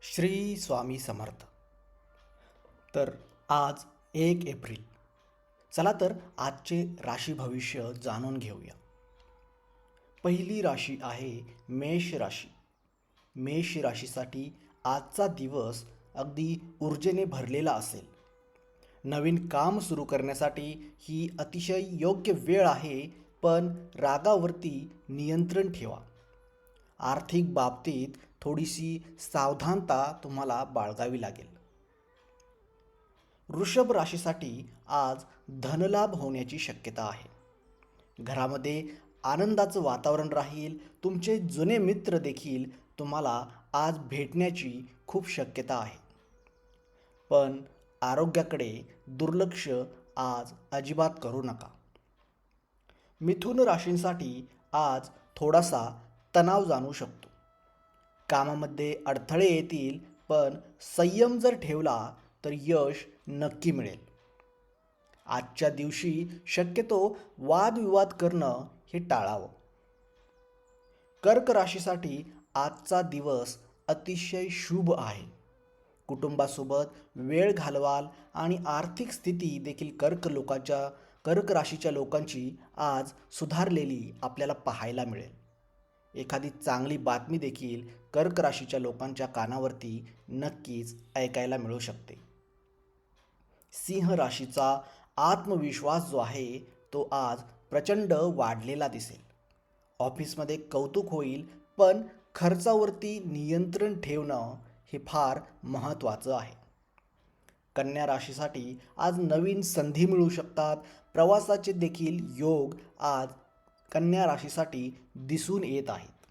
श्री स्वामी समर्थ. तर आज 1 एप्रिल. चला तर आजचे राशी भविष्य जाणून घेऊया. पहिली राशी आहे मेष राशी. मेष राशीसाठी आजचा दिवस अगदी ऊर्जेने भरलेला असेल. नवीन काम सुरू करण्यासाठी ही अतिशय योग्य वेळ आहे, पण रागावरती नियंत्रण ठेवा. आर्थिक बाबतीत थोडीशी सावधानता तुम्हाला बाळगावी लागेल. वृषभ राशीसाठी आज धनलाभ होण्याची शक्यता आहे. घरामध्ये आनंदाचं वातावरण राहील. तुमचे जुने मित्र देखील तुम्हाला आज भेटण्याची खूप शक्यता आहे. पण आरोग्याकडे दुर्लक्ष आज अजिबात करू नका. मिथुन राशींसाठी आज थोडासा तणाव जाणू शकतो. कामामध्ये अडथळे येतील, पण संयम जर ठेवला तर यश नक्की मिळेल. आजच्या दिवशी शक्यतो वादविवाद करणं हे टाळावं. कर्क राशीसाठी आजचा दिवस अतिशय शुभ आहे. कुटुंबासोबत वेळ घालवाल आणि आर्थिक स्थिती देखील कर्क राशीच्या लोकांची आज सुधारलेली आपल्याला पाहायला मिळेल. एखादी चांगली बातमी देखील कर्क राशीच्या लोकांच्या कानावरती नक्कीच ऐकायला मिळू शकते. सिंह राशीचा आत्मविश्वास जो आहे तो आज प्रचंड वाढलेला दिसेल. ऑफिसमध्ये कौतुक होईल, पण खर्चावरती नियंत्रण ठेवणं हे फार महत्त्वाचं आहे. कन्या राशीसाठी आज नवीन संधी मिळू शकतात. प्रवासाचे देखील योग आज कन्या राशीसाठी दिसून येत आहेत.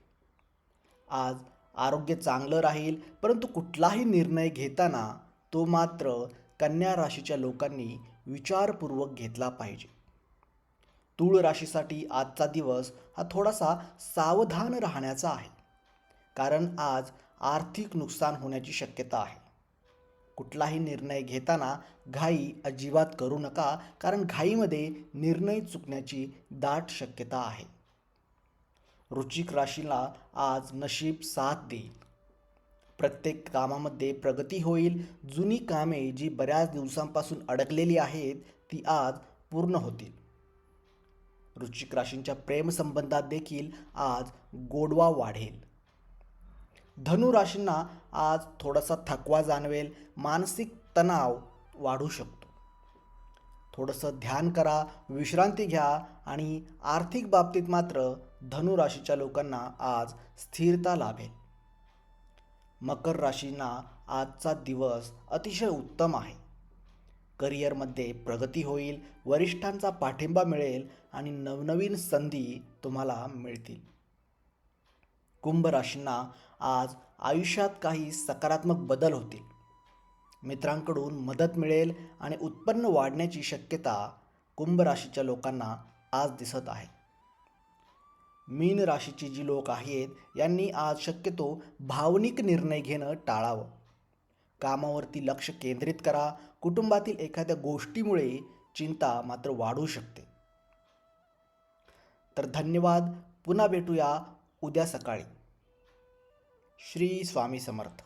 आज आरोग्य चांगलं राहील, परंतु कुठलाही निर्णय घेताना तो मात्र कन्या राशीच्या लोकांनी विचारपूर्वक घेतला पाहिजे. तूळ राशीसाठी आजचा दिवस हा थोडासा सावधान राहण्याचा आहे, कारण आज आर्थिक नुकसान होण्याची शक्यता आहे. कुठलाही निर्णय घेताना घाई अजिबात करू नका, कारण घाईमध्ये निर्णय चुकण्याची दाट शक्यता आहे. वृश्चिक राशीला आज नशीब साथ देईल. प्रत्येक कामामध्ये प्रगती होईल. जुनी कामे जी बऱ्याच दिवसांपासून अडकलेली आहेत ती आज पूर्ण होतील. वृश्चिक राशींच्या प्रेमसंबंधात देखील आज गोडवा वाढेल. धनु राशींना आज थोडासा थकवा जाणवेल. मानसिक तणाव वाढू शकतो. थोडंसं ध्यान करा, विश्रांती घ्या आणि आर्थिक बाबतीत मात्र धनु राशीच्या लोकांना आज स्थिरता लाभेल. मकर राशींना आजचा दिवस अतिशय उत्तम आहे. करिअरमध्ये प्रगती होईल. वरिष्ठांचा पाठिंबा मिळेल आणि नवनवीन संधी तुम्हाला मिळतील. कुंभ राशींना आज आयुष्यात काही सकारात्मक बदल होतील. मित्रांकडून मदत मिळेल आणि उत्पन्न वाढण्याची शक्यता कुंभ राशीच्या लोकांना आज दिसत आहे. मीन राशीची जी लोक आहेत यांनी आज शक्यतो भावनिक निर्णय घेणं टाळावं. कामावरती लक्ष केंद्रित करा. कुटुंबातील एखाद्या गोष्टीमुळे चिंता मात्र वाढू शकते. तर धन्यवाद. पुन्हा भेटूया उद्या सकाळी. श्री स्वामी समर्थ.